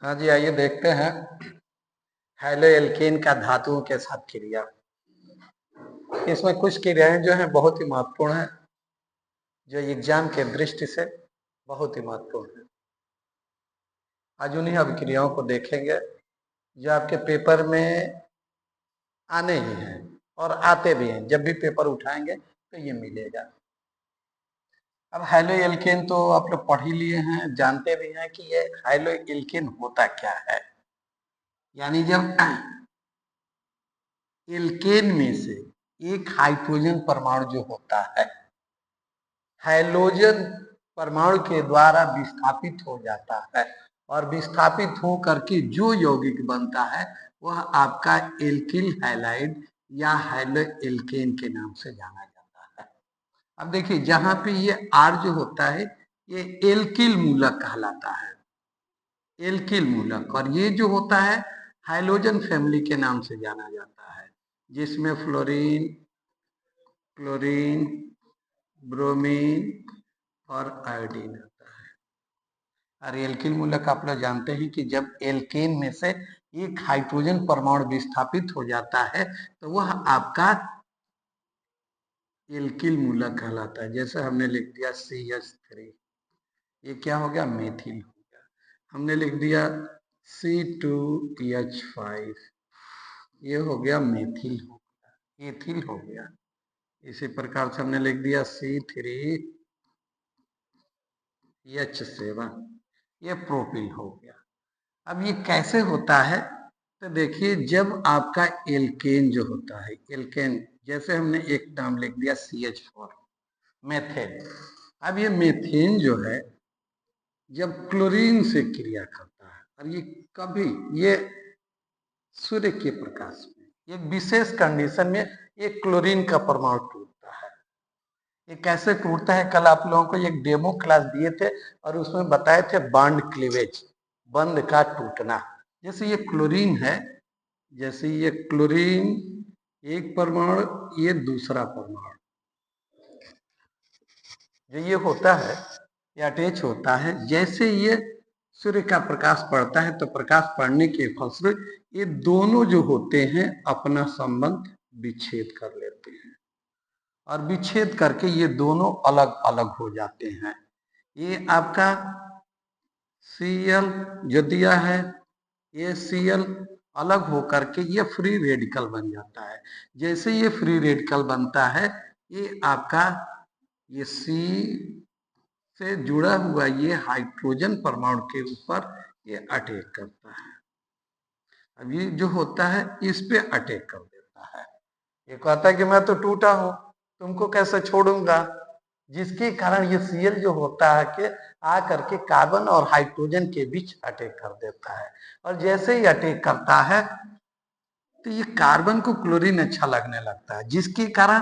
हाँ जी, आइए देखते हैं हैलो एल्केन का धातुओं के साथ क्रिया। इसमें कुछ क्रियाएं जो हैं बहुत ही महत्वपूर्ण है, जो एग्जाम के दृष्टि से बहुत ही महत्वपूर्ण है। आज उन्हीं अभिक्रियाओं को देखेंगे जो आपके पेपर में आने ही हैं और आते भी हैं। जब भी पेपर उठाएंगे तो ये मिलेगा। अब हैलो एल्केन तो आप लोग पढ़ ही लिए हैं, जानते भी हैं कि ये हैलो एल्केन होता क्या है। यानी जब एल्केन में से एक हाइड्रोजन परमाणु जो होता है हैलोजन परमाणु के द्वारा विस्थापित हो जाता है और विस्थापित हो करके जो यौगिक बनता है वह आपका एल्किल हैलाइड या हैलो एल्केन के नाम से जाना जाता है। अब देखिए, जहां पे ये आर जो होता है ये एल्किल मूलक कहलाता है, एल्किल मूलक। और ये जो होता है हाइलोजन फैमिली के नाम से जाना जाता है, जिसमें फ्लोरीन, क्लोरीन, ब्रोमीन और आयोडीन आता है। और एल्किल मूलक आप लोग जानते हैं कि जब एल्केन में से एक हाइड्रोजन परमाणु विस्थापित हो जाता है तो वह आपका एल्किल मूलक कहलाता है। जैसे हमने लिख दिया CH3, ये क्या हो गया, मेथिल हो गया। हमने लिख दिया C2H5, ये हो गया मेथिल हो गया, एथिल हो गया। इसी प्रकार से हमने लिख दिया C3H7, ये प्रोपिल हो गया। अब ये कैसे होता है, तो देखिए जब आपका एल्केन जो होता है, एल्केन जैसे हमने एक नाम लिख दिया CH4, मेथेन। अब ये मेथेन जो है जब क्लोरीन से क्रिया करता है, और ये कभी ये सूर्य के प्रकाश में एक विशेष कंडीशन में ये क्लोरीन का परमाणु टूटता है। ये कैसे टूटता है, कल आप लोगों को एक डेमो क्लास दिए थे और उसमें बताए थे बॉन्ड क्लीवेज, बंध का टूटना। जैसे ये क्लोरीन है, जैसे ये क्लोरीन एक परमाणु, ये दूसरा परमाणु जो ये होता है ये अटैच होता है। जैसे ये सूर्य का प्रकाश पड़ता है तो प्रकाश पड़ने के फलस्वरूप ये दोनों जो होते हैं अपना संबंध विच्छेद कर लेते हैं और विच्छेद करके ये दोनों अलग अलग हो जाते हैं। ये आपका Cl जो दिया है, ये Cl अलग होकर के ये फ्री रेडिकल बन जाता है। जैसे ये फ्री रेडिकल बनता है ये आपका ये C से जुड़ा हुआ ये हाइड्रोजन परमाणु के ऊपर ये अटैक करता है। अब ये जो होता है इस पे अटैक कर देता है। ये कहता है कि मैं तो टूटा हूं, तुमको कैसे छोड़ूंगा, जिसके कारण ये Cl जो होता है कि आकर के कार्बन और हाइड्रोजन के बीच अटैक कर देता है। और जैसे ही अटैक करता है तो ये कार्बन को क्लोरीन अच्छा लगने लगता है, जिसके कारण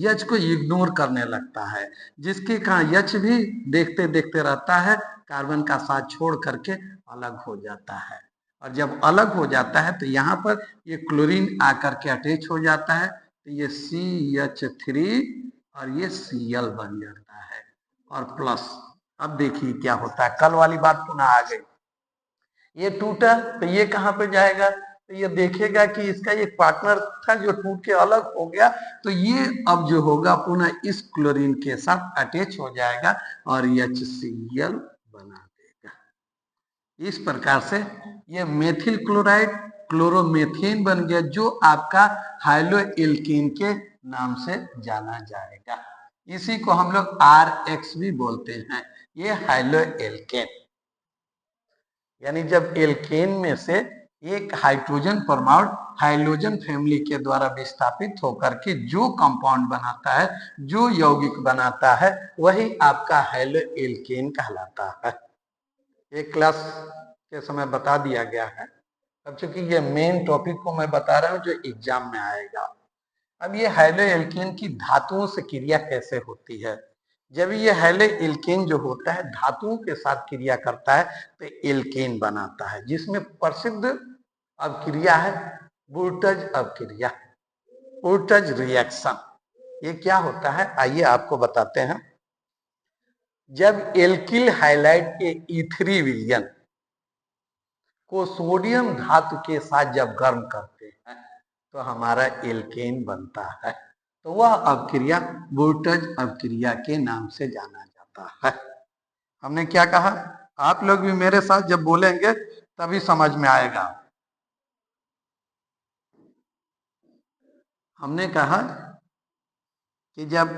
H को इग्नोर करने लगता है, जिसके कारण H भी देखते देखते रहता है, कार्बन का साथ छोड़ करके अलग हो जाता है। और जब अलग हो जाता है तो यहाँ पर ये क्लोरीन आकर के अटैच हो जाता है तो ये CH3 और ये Cl बन जाता है और प्लस। अब देखिए क्या होता है, कल वाली बात पुनः आ गई। ये टूटा तो ये कहाँ पे जाएगा, तो ये देखेगा कि इसका एक पार्टनर था जो टूट के अलग हो गया, तो ये अब जो होगा पुनः इस क्लोरीन के साथ अटैच हो जाएगा और HCl बना देगा। इस प्रकार से ये मेथिल क्लोराइड क्लोरोमेथेन बन गया, जो आपका हाइलो एल्केन के नाम से जाना जाएगा। इसी को हम लोग RX भी बोलते हैं, ये हाइलो एल्केन। यानी जब एल्केन में से एक हाइड्रोजन परमाणु हाइलोजन फैमिली के द्वारा विस्थापित होकर के जो कंपाउंड बनाता है, जो यौगिक बनाता है, वही आपका हैलो एल्केन कहलाता है। एक क्लास के समय बता दिया गया है, अब चूंकि ये मेन टॉपिक को मैं बता रहा हूं जो एग्जाम में आएगा। अब ये हैलो एल्केन की धातुओं से क्रिया कैसे होती है। जब ये हैलो एल्केन जो होता है धातुओं के साथ क्रिया करता है तो एल्केन बनाता है, जिसमें प्रसिद्ध अभिक्रिया है वुर्टज अभिक्रिया, वुर्टज रिएक्शन। ये क्या होता है आइए आपको बताते हैं। जब एल्किल हाइलाइड के E3 विलयन को सोडियम धातु के साथ जब गर्म करते हैं तो हमारा एल्केन बनता है। तो वह अपक्रिया वोल्टेज अपक्रिया के नाम से जाना जाता है। हमने क्या कहा? आप लोग भी मेरे साथ जब बोलेंगे तभी समझ में आएगा। हमने कहा कि जब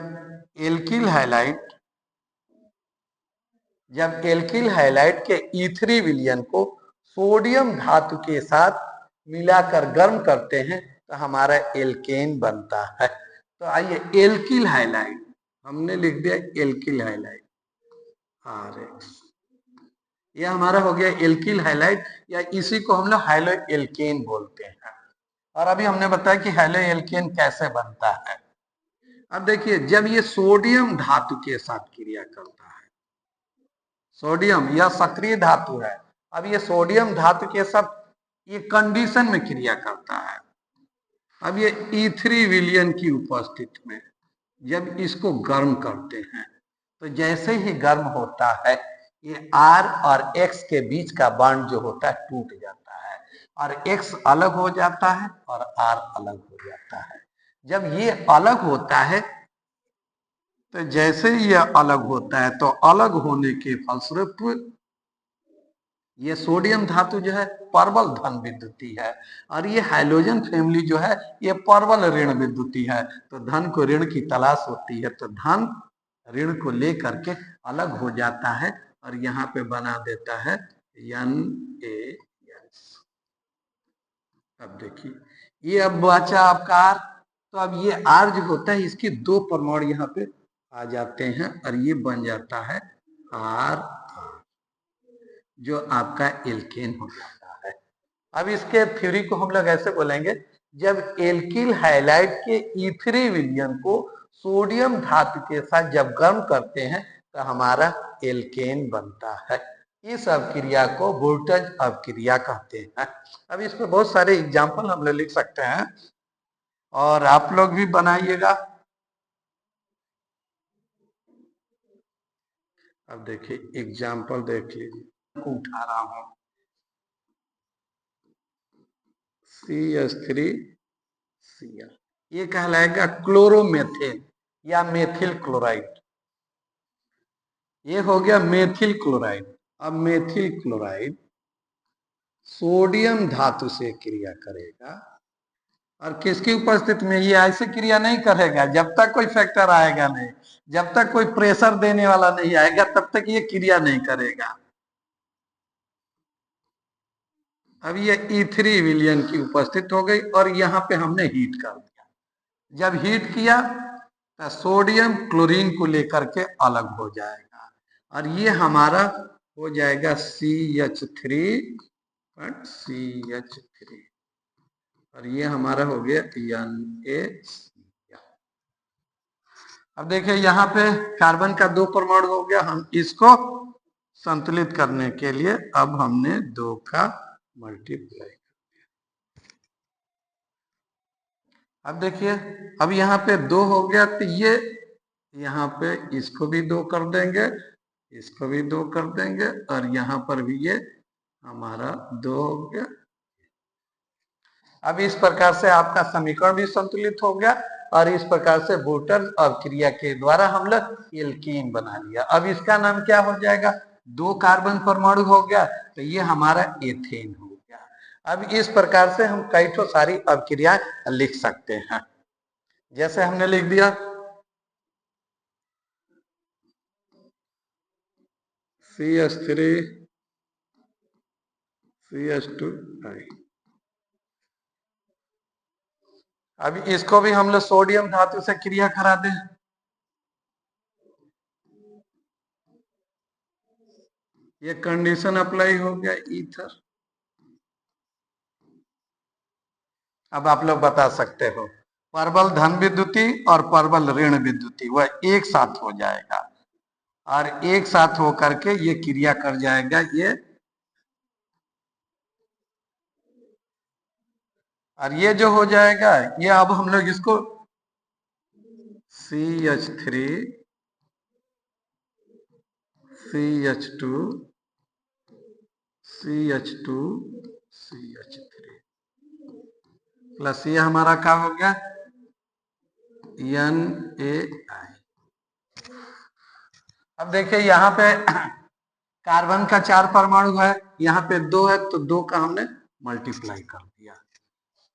एल्किल हैलाइड के E3 विलयन को सोडियम धातु के साथ मिलाकर गर्म करते हैं तो हमारा एल्केन बनता है। तो आइए एल्किल हैलाइड, हमने लिख दिया एल्किल हैलाइड RX, यह हमारा हो गया एल्किल हैलाइड, या इसी को हम लोग हैलो एल्केन बोलते हैं। और अभी हमने बताया कि हैलो एल्केन कैसे बनता है। अब देखिए, जब ये सोडियम धातु के साथ क्रिया करता है, सोडियम यह सक्रिय धातु है, अब ये सोडियम धातु के साथ ये कंडीशन में क्रिया करता है। अब ये E3 विलयन की उपस्थिति में जब इसको गर्म करते हैं तो जैसे ही गर्म होता है ये R और X के बीच का बॉन्ड जो होता है टूट जाता है और X अलग हो जाता है और R अलग हो जाता है। जब ये अलग होता है तो जैसे ही यह अलग होता है तो अलग होने के फलस्वरूप ये सोडियम धातु जो है परवल धन विद्युती है और ये हाइड्रोजन फैमिली जो है ये परवल ऋण विद्युती है। तो धन को ऋण की तलाश होती है तो धन ऋण को लेकर के अलग हो जाता है और यहाँ पे बना देता है NaS। अब देखिए ये अब बचा आपका R, तो अब ये R जो होता है इसके दो परमाणु यहाँ पे आ जाते हैं और ये बन जाता है R, जो आपका एल्केन हो जाता है। अब इसके थ्योरी को हम लोग ऐसे बोलेंगे, जब एल्किल हैलाइड के E3 विलयन को सोडियम धातु के साथ जब गर्म करते हैं तो हमारा एल्केन बनता है। इस अपक्रिया को वोल्टेज अपक्रिया कहते हैं। अब इसमें बहुत सारे एग्जाम्पल हम लोग लिख सकते हैं और आप लोग भी बनाइएगा। अब देखिए एग्जाम्पल देख लीजिए, उठा रहा हूं CH3Cl, ये कहलाएगा क्लोरोमेथेन या मेथिल क्लोराइड। ये हो गया मेथिल क्लोराइड। अब मेथिल क्लोराइड सोडियम धातु से क्रिया करेगा और किसकी उपस्थिति में? ये ऐसे क्रिया नहीं करेगा जब तक कोई फैक्टर आएगा नहीं, जब तक कोई प्रेशर देने वाला नहीं आएगा तब तक ये क्रिया नहीं करेगा। अब ये E3 विलयन की उपस्थित हो गई और यहाँ पे हमने हीट कर दिया। जब हीट किया तो सोडियम क्लोरीन को लेकर के अलग हो जाएगा और ये हमारा हो जाएगा CH3 और ये हमारा हो गया NaC। अब देखिए यहाँ पे कार्बन का दो परमाणु हो गया, हम इसको संतुलित करने के लिए अब हमने 2 का मल्टीप्लाई। अब देखिए अब यहाँ पे 2 हो गया तो ये यहाँ पे इसको भी 2 कर देंगे, इसको भी 2 कर देंगे और यहाँ पर भी ये हमारा 2 हो गया। अब इस प्रकार से आपका समीकरण भी संतुलित हो गया और इस प्रकार से वोल्टेज अपक्रिया के द्वारा हम लोग एल्कीन बना लिया। अब इसका नाम क्या हो जाएगा? 2 कार्बन परमाणु हो गया तो ये हमारा एथेन हो गया। अब इस प्रकार से हम कई तो सारी अपक्रिया लिख सकते हैं। जैसे हमने लिख दिया CH3 CH2I। अब इसको भी हम लोग सोडियम धातु से क्रिया करा दें। ये कंडीशन अप्लाई हो गया ईथर। अब आप लोग बता सकते हो परवल धन विद्युती और परवल ऋण विद्युती वह एक साथ हो जाएगा और एक साथ होकर के ये क्रिया कर जाएगा ये, और ये जो हो जाएगा ये अब हम लोग इसको CH3 CH2 CH2 CH3 plus ये हमारा क्या हो गया NaI। अब देखिए यहाँ पे कार्बन का 4 परमाणु है, यहाँ पे 2 है तो 2 का हमने मल्टीप्लाई कर दिया,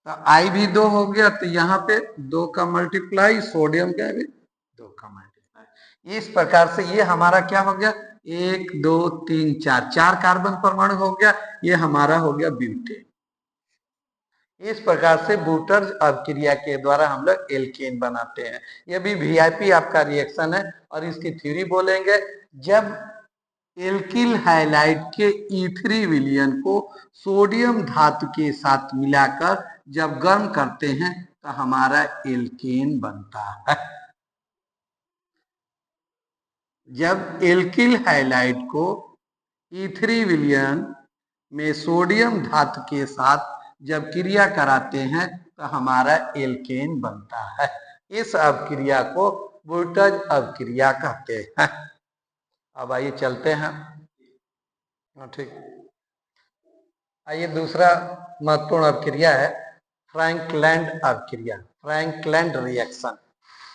तो I भी 2 हो गया, तो यहाँ पे 2 का मल्टीप्लाई, सोडियम का भी 2 का मल्टीप्लाई। इस प्रकार से ये हमारा क्या हो गया 1 2 3 4 4 कार्बन परमाणु हो गया, ये हमारा हो गया ब्यूटेन। इस प्रकार से बूटर्स अभिक्रिया के द्वारा हम लोग एल्केन बनाते हैं। ये भी वीआईपी आपका रिएक्शन है और इसकी थ्योरी बोलेंगे। जब एल्किल हैलाइड के E3 विलयन को सोडियम धातु के साथ मिलाकर जब गर्म करते हैं तो हमारा एल्केन बनता है। जब एल्किल हैलाइड को E3 विलयन में सोडियम धातु के साथ जब क्रिया कराते हैं तो हमारा एल्केन बनता है। इस अभिक्रिया को वोल्टेज अभिक्रिया कहते हैं। अब आइए चलते हैं, ठीक। आइए दूसरा महत्वपूर्ण अभिक्रिया है फ्रैंकलैंड अभिक्रिया, फ्रैंकलैंड रिएक्शन।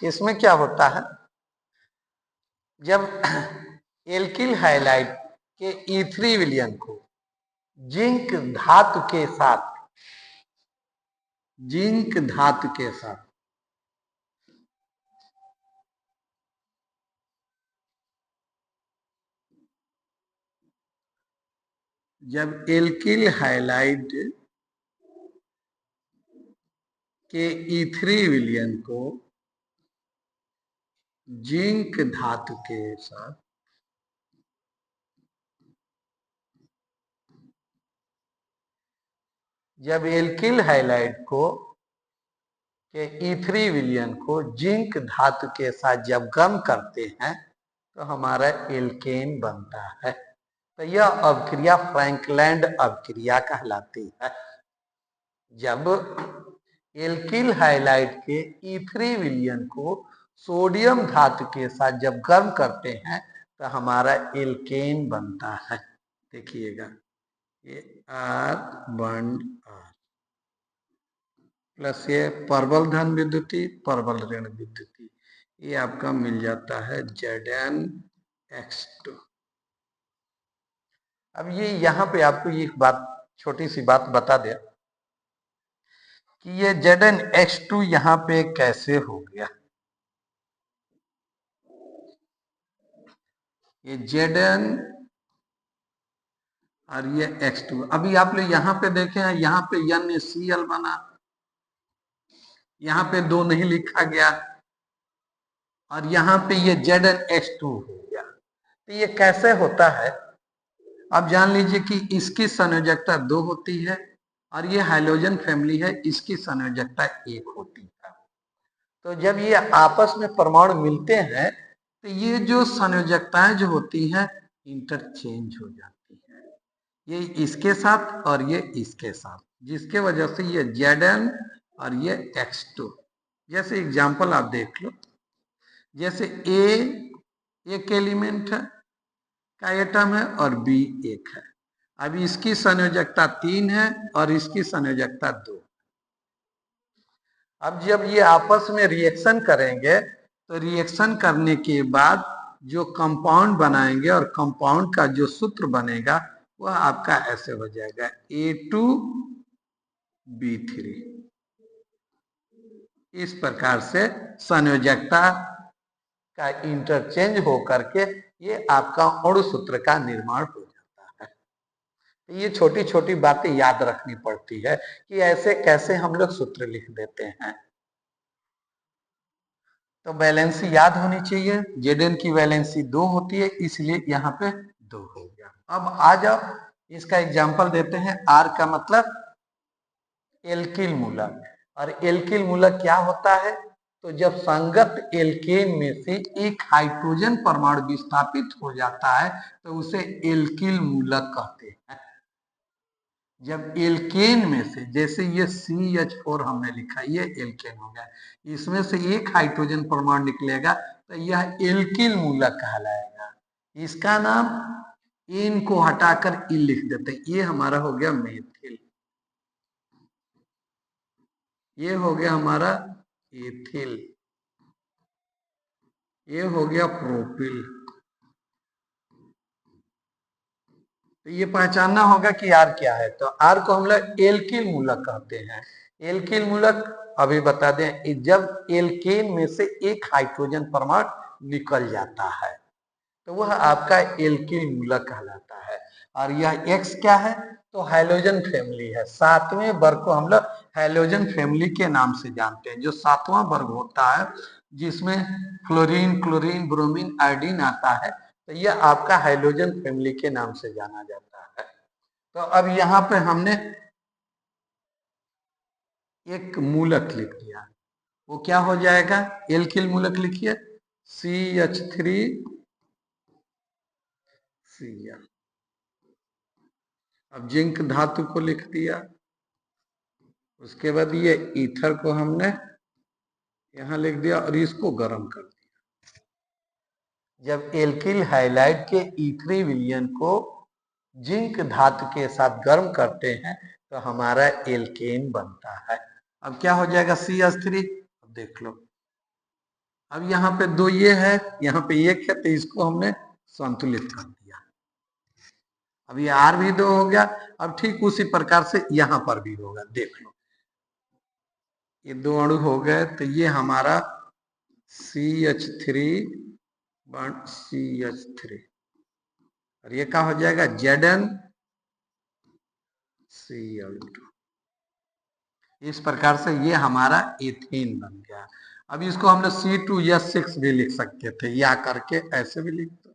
इसमें क्या होता है, जब एल्किल हैलाइड के E3 विलयन को जिंक धातु के साथ जब एल्किल हैलाइड के E3 विलयन को जिंक धातु के साथ जब एल्किल हैलाइड को के E3 विलयन को जिंक धातु के साथ जब गर्म करते हैं तो हमारा एल्केन बनता है। तो यह अभिक्रिया फ्रैंकलैंड अभिक्रिया कहलाती है। जब एल्किल हैलाइड के E3 विलयन को सोडियम धातु के साथ जब गर्म करते हैं तो हमारा एल्केन बनता है। देखिएगा ये R बॉन्ड R प्लस ये परबल धन विद्युती परबल ऋण विद्युती, ये आपका मिल जाता है ZnX2। अब ये यहाँ पे आपको एक बात, छोटी सी बात बता दे कि ये ZnX2 यहाँ पे कैसे हो गया। ये Zn और ये X2, अभी आप लोग यहाँ पे देखें, यहाँ पे NaCl बना, यहाँ पे 2 नहीं लिखा गया और यहाँ पे ये ZnH2 हो गया। तो ये कैसे होता है, आप जान लीजिए कि इसकी संयोजकता 2 होती है और ये हाइड्रोजन फैमिली है, इसकी संयोजकता 1 होती है। तो जब ये आपस में परमाणु मिलते हैं तो ये जो संयोजकताएं जो होती हैं इंटरचेंज हो जाती है, ये इसके साथ और ये इसके साथ, जिसके वजह से ये Zn और ये X2। जैसे एग्जांपल आप देख लो, जैसे A एक एलिमेंट है का एटम है और B एक है। अब इसकी संयोजकता 3 है और इसकी संयोजकता 2। अब जब ये आपस में रिएक्शन करेंगे तो रिएक्शन करने के बाद जो कंपाउंड बनाएंगे और कंपाउंड का जो सूत्र बनेगा वह आपका ऐसे हो जाएगा A2B3। इस प्रकार से संयोजकता का इंटरचेंज हो करके ये आपका अणु सूत्र का निर्माण हो जाता है। तो ये छोटी छोटी बातें याद रखनी पड़ती है कि ऐसे कैसे हम लोग सूत्र लिख देते हैं। तो वैलेंसी याद होनी चाहिए, Zn की वैलेंसी 2 होती है, इसलिए यहाँ पे 2 हो गया। अब आ जाओ इसका एग्जाम्पल देते हैं। R का मतलब एल्किल मूलक, और एल्किल मूलक क्या होता है, तो जब संगत एल्केन में से एक हाइड्रोजन परमाणु विस्थापित हो जाता है तो उसे एल्किल मूलक कहते हैं। जब एल्केन में से, जैसे ये CH4 हमने लिखा, ये एल्केन हो गया, इसमें से एक हाइड्रोजन परमाणु निकलेगा तो यह एल्किल मूलक कहलाएगा। इसका नाम इन को हटाकर इन लिख देते हैं, ये हमारा हो गया मेथिल। ये हो गया हमारा एथिल, ये हो गया प्रोपिल। तो ये पहचानना होगा कि आर क्या है। तो आर को हम लोग एल्किल मूलक कहते हैं। एल्किल मूलक अभी बता दें, जब एल्केन में से एक हाइड्रोजन परमाणु निकल जाता है तो वह आपका एल्किल मूलक कहलाता है। और यह एक्स क्या है, तो हैलोजन फैमिली है। सातवें वर्ग को हम लोग हैलोजन फैमिली के नाम से जानते हैं। जो सातवां वर्ग होता है जिसमें फ्लोरीन, क्लोरीन, ब्रोमीन, आयोडीन आता है, तो यह आपका हैलोजन फैमिली के नाम से जाना जाता है। तो अब यहाँ पे हमने एक मूलक लिख दिया, वो क्या हो जाएगा, एल्किल मूलक लिखिए CH3Cl। अब जिंक धातु को लिख दिया, उसके बाद ये ईथर को हमने यहां लिख दिया और इसको गर्म कर दिया। जब एल्किल हाइलाइड के ईथरी विलयन को जिंक धातु के साथ गर्म करते हैं तो हमारा एल्केन बनता है। अब क्या हो जाएगा CH3, अब देख लो, अब यहाँ पे दो ये है, यहाँ पे एक है, तो इसको हमने संतुलित कर दिया। अब ये R भी दो हो गया। अब ठीक उसी प्रकार से यहाँ पर भी होगा, देख लो, ये दो अणु हो गए, तो ये हमारा CH3 बॉन्ड CH3, और ये क्या हो जाएगा ZnCl2। इस प्रकार से ये हमारा एथेन बन गया। अब इसको हम लोग C2H6 भी लिख सकते थे, या करके ऐसे भी लिख दो,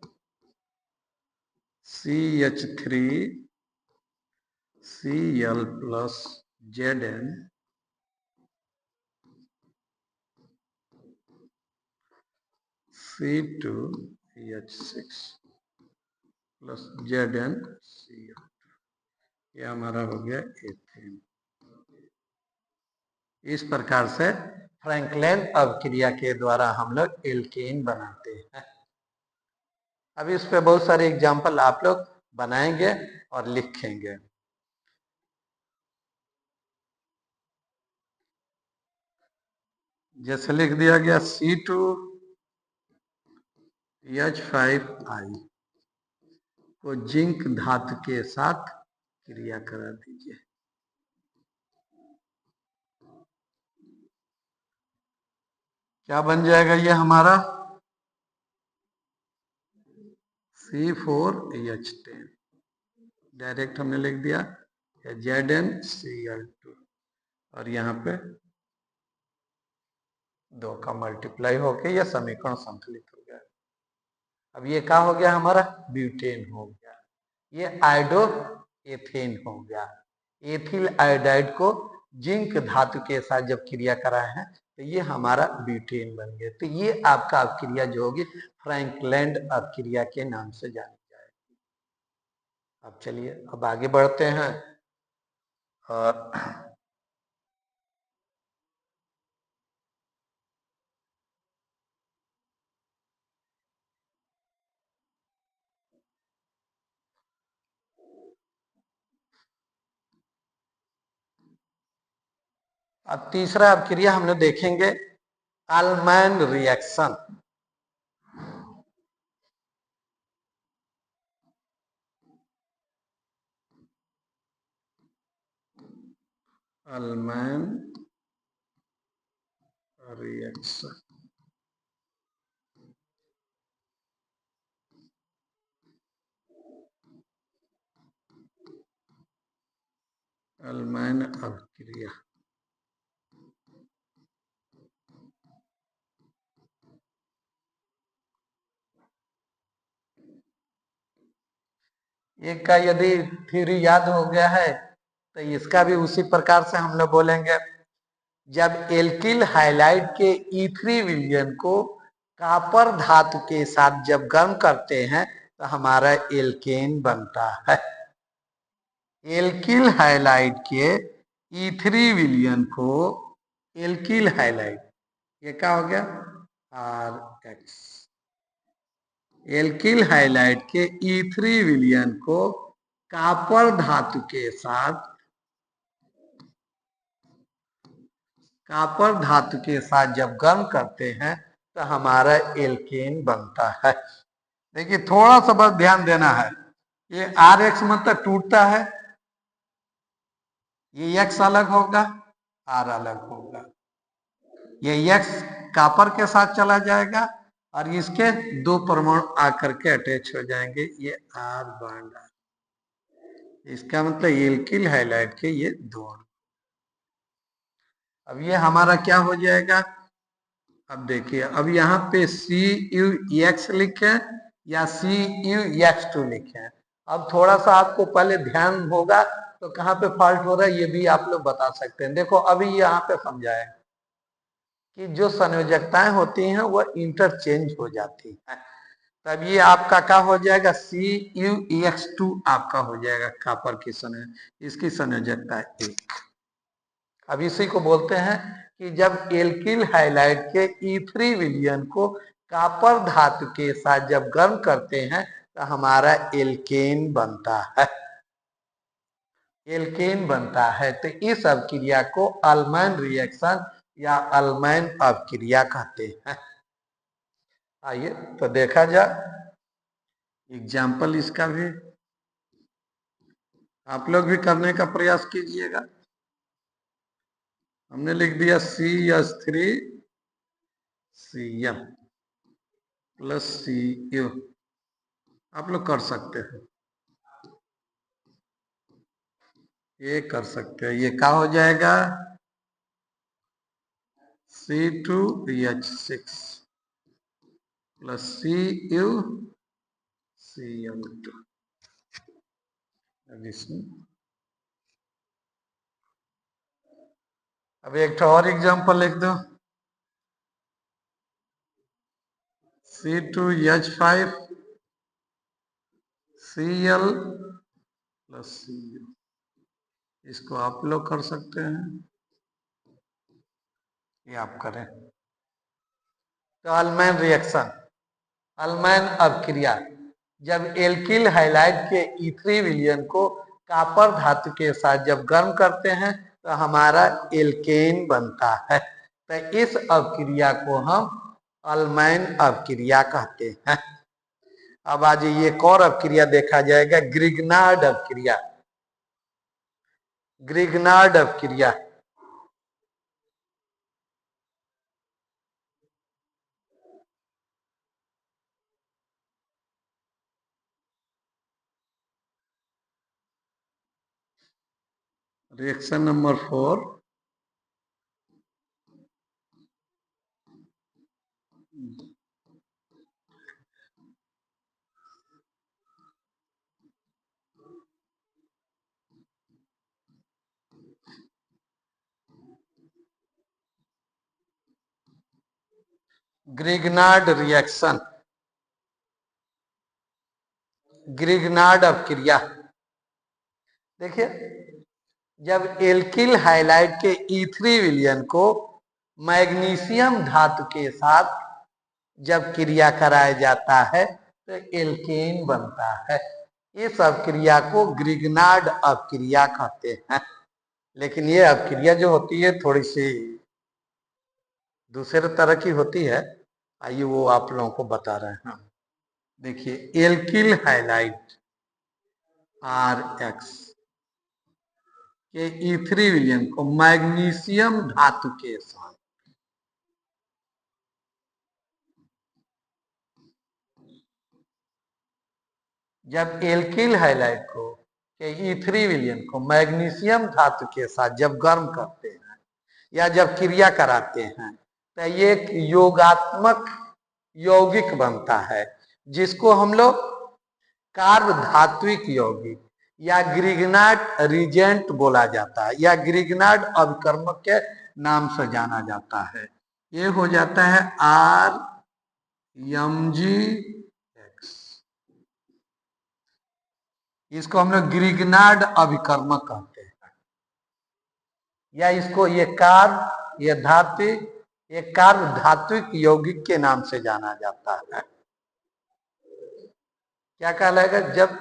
CH3Cl plus Zn C2H6 plus ZnCl, ये हमारा हो गया एथेन। इस प्रकार से फ्रैंकलिन अभिक्रिया के द्वारा हम लोग एल्केन बनाते हैं। अब इस पे बहुत सारे एग्जाम्पल आप लोग बनाएंगे और लिखेंगे। जैसे लिख दिया गया C2H5I को जिंक धातु के साथ क्रिया करा दीजिए। क्या बन जाएगा ये हमारा C4H10, डायरेक्ट हमने लिख दिया ZnCl2, और यहाँ पे दो का मल्टीप्लाई होके यह समीकरण संतुलित हो गया। अब ये क्या हो गया हमारा ब्यूटेन हो गया, ये आयोडो एथेन हो गया। एथिल आयोडाइड को जिंक धातु के साथ जब क्रिया कराए हैं तो ये हमारा ब्यूटेन बन गया। तो ये आपका अभिक्रिया जो होगी फ्रैंकलैंड अभिक्रिया के नाम से जानी जाएगी। अब चलिए अब आगे बढ़ते हैं। और अब तीसरा अभिक्रिया हम लोग देखेंगे अल्मैन रिएक्शन। अल्मैन रिएक्शन, अल्मैन अभिक्रिया। एक का यदि थ्योरी याद हो गया है तो इसका भी उसी प्रकार से हम लोग बोलेंगे। जब एल्किल हाइलाइड के E3 विलयन को कॉपर धातु के साथ जब गर्म करते हैं तो हमारा एल्केन बनता है। एल्किल हाइलाइड के E3 विलयन को, एल्किल हाइलाइड, ये क्या हो गया RH, एल्किल हाइलाइड के E3 विलयन को कॉपर धातु के साथ कॉपर धातु के साथ जब गर्म करते हैं तो हमारा एल्केन बनता है। देखिए थोड़ा सा बस ध्यान देना है, ये आर एक्स मतलब टूटता है, ये एक्स अलग होगा, आर अलग होगा, ये एक्स कॉपर के साथ चला जाएगा और इसके दो परमाणु आकर के अटैच हो जाएंगे, ये आर बॉन्ड। इसका मतलब एल्किल हैलाइड के ये दो। अब ये हमारा क्या हो जाएगा, अब देखिए अब यहाँ पे सी यू एक्स लिखे या सी यू एक्स टू लिखे। अब थोड़ा सा आपको पहले ध्यान होगा तो कहाँ पे फॉल्ट हो रहा है ये भी आप लोग बता सकते हैं। देखो अभी यहाँ पे समझाए कि जो संयोजकताएं होती हैं वह इंटरचेंज हो जाती हैं, तब ये आपका क्या हो जाएगा, सी यू एक्स टू आपका हो जाएगा कॉपर की संयोजक, इसकी संयोजकता एक। अब इसी को बोलते हैं कि जब एल्किल हाइलाइड के ई3 विलयन को कॉपर धातु के साथ जब गर्म करते हैं तो हमारा एल्केन बनता है, एल्केन बनता है। तो इस अभिक्रिया को अल्माइन रिएक्शन या अल्माइन अभिक्रिया कहते हैं। आइए तो देखा जाए एग्जाम्पल इसका भी, आप लोग भी करने का प्रयास कीजिएगा। हमने लिख दिया CH3 Cl प्लस Cu, आप लोग कर सकते हैं, ये कर सकते हैं। ये क्या हो जाएगा, C2H6 प्लस CuCl2। अब एक और एग्जांपल लिख दो, C2H5 Cl प्लस Cu, इसको आप लोग कर सकते हैं, ये आप करें। तो अल्माइन रिएक्शन, अल्माइन अभिक्रिया, जब एल्किल हाइलाइड के ई3 विलयन को कॉपर धातु के साथ जब गर्म करते हैं तो हमारा एल्केन बनता है। तो इस अभिक्रिया को हम अल्माइन अभिक्रिया कहते हैं। अब आज ये एक और अभिक्रिया देखा जाएगा, ग्रिग्नार्ड अभिक्रिया। ग्रिग्नार्ड अभिक्रिया, reaction number 4, Grignard reaction, Grignard अभिक्रिया। देखिए जब एल्किल हाइलाइड के ई3 विलयन को मैग्नीशियम धातु के साथ जब क्रिया कराया जाता है तो एल्केन बनता है। इस अभिक्रिया को ग्रिग्नार्ड अभिक्रिया कहते हैं। लेकिन ये अभिक्रिया जो होती है थोड़ी सी दूसरे तरह की होती है, आइए वो आप लोगों को बता रहे हैं। देखिए एल्किल हाइलाइड RX के ई3 विलयन को मैग्नीशियम धातु के साथ जब एल्किल हाइलाइड को के ई3 विलयन को मैग्नीशियम धातु के साथ जब गर्म करते हैं या जब क्रिया कराते हैं तो ये एक योगात्मक यौगिक बनता है, जिसको हम लोग कार्ब धात्विक यौगिक या ग्रिग्नार्ड रिजेंट बोला जाता है या ग्रिग्नार्ड अभिकर्मक के नाम से जाना जाता है। ये हो जाता है RMgX, इसको हम लोग ग्रिग्नार्ड अभिकर्मक कहते हैं, या इसको ये कार्ब, ये धातु, ये कार्ब धात्विक यौगिक के नाम से जाना जाता है। क्या कहलाएगा, जब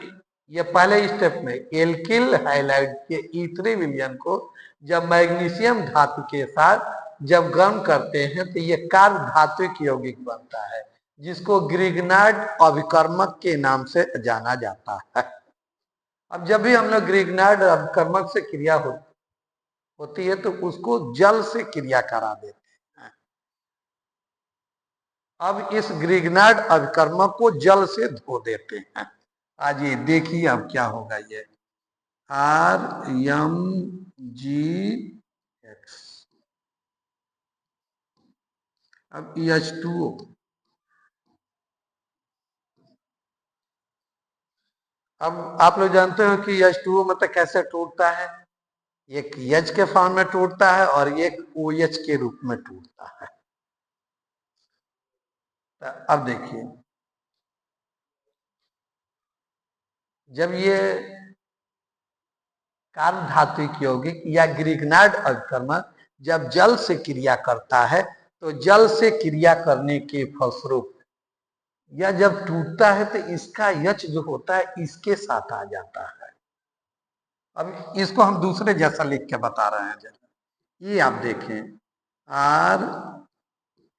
ये पहले स्टेप में एल्किल हाइलाइड के ई3 विलयन को जब मैग्नीशियम धातु के साथ जब गर्म करते हैं तो ये कार्ब धात्विक यौगिक बनता है, जिसको ग्रिग्नार्ड अभिकर्मक के नाम से जाना जाता है। अब जब भी हम लोग ग्रिग्नार्ड अभिकर्मक से क्रिया होती है तो उसको जल से क्रिया करा देते हैं। अब इस ग्रिग्नार्ड अभिकर्मक को जल से धो देते हैं। आज ये देखिए अब क्या होगा, ये RMgX, अब H2O, अब आप लोग जानते हो कि H2O मतलब कैसे टूटता है, एक H के फॉर्म में टूटता है और एक OH के रूप में टूटता है। तो अब देखिए, जब ये कार्ब धात्विक यौगिक या ग्रिग्नार्ड अभिकर्मक जब जल से क्रिया करता है तो जल से क्रिया करने के फलस्वरूप या जब टूटता है तो इसका H जो होता है इसके साथ आ जाता है। अब इसको हम दूसरे जैसा लिख के बता रहे हैं, जरा ये आप देखें,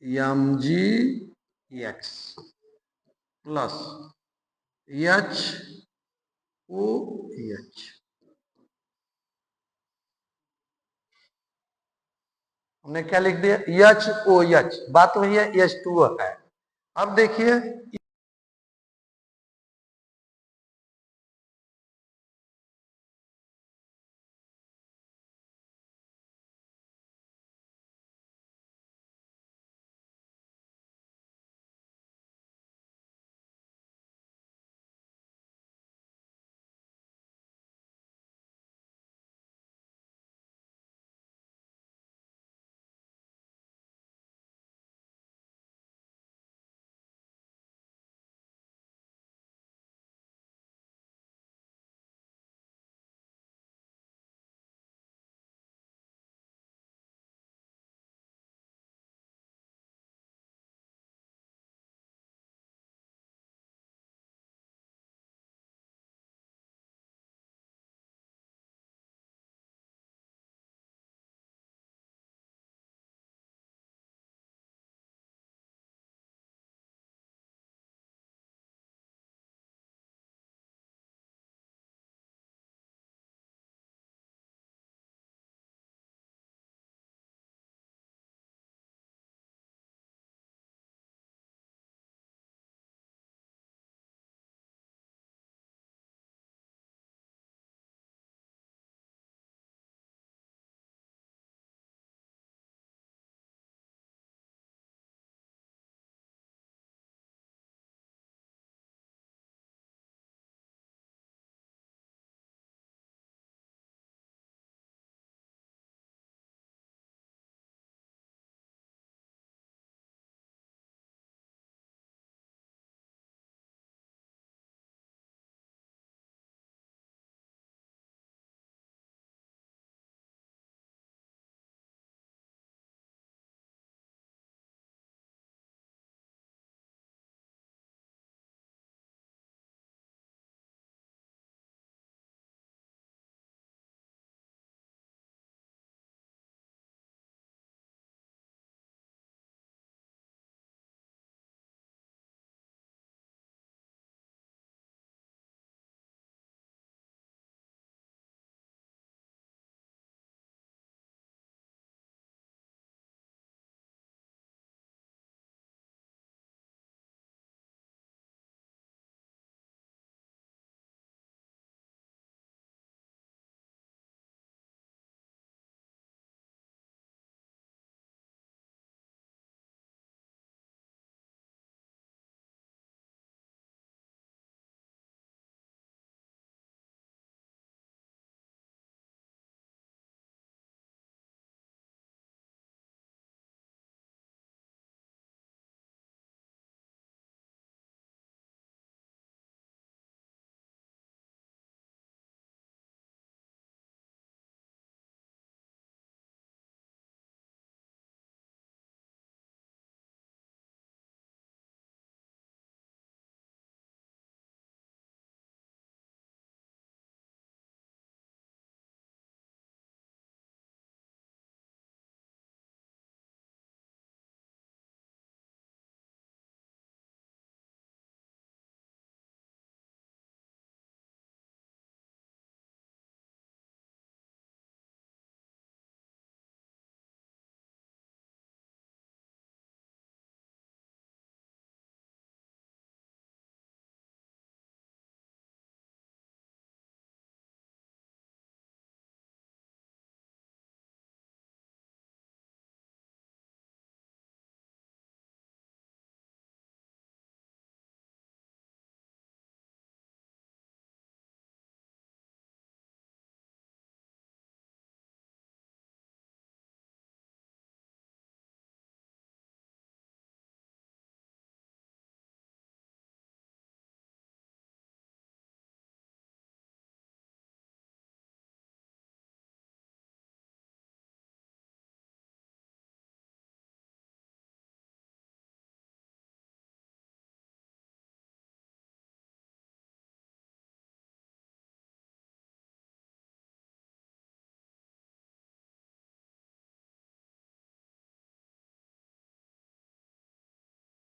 RMgX प्लस HOH, हमने क्या लिख दिया, HOH, बात वही है, H2O है। अब देखिए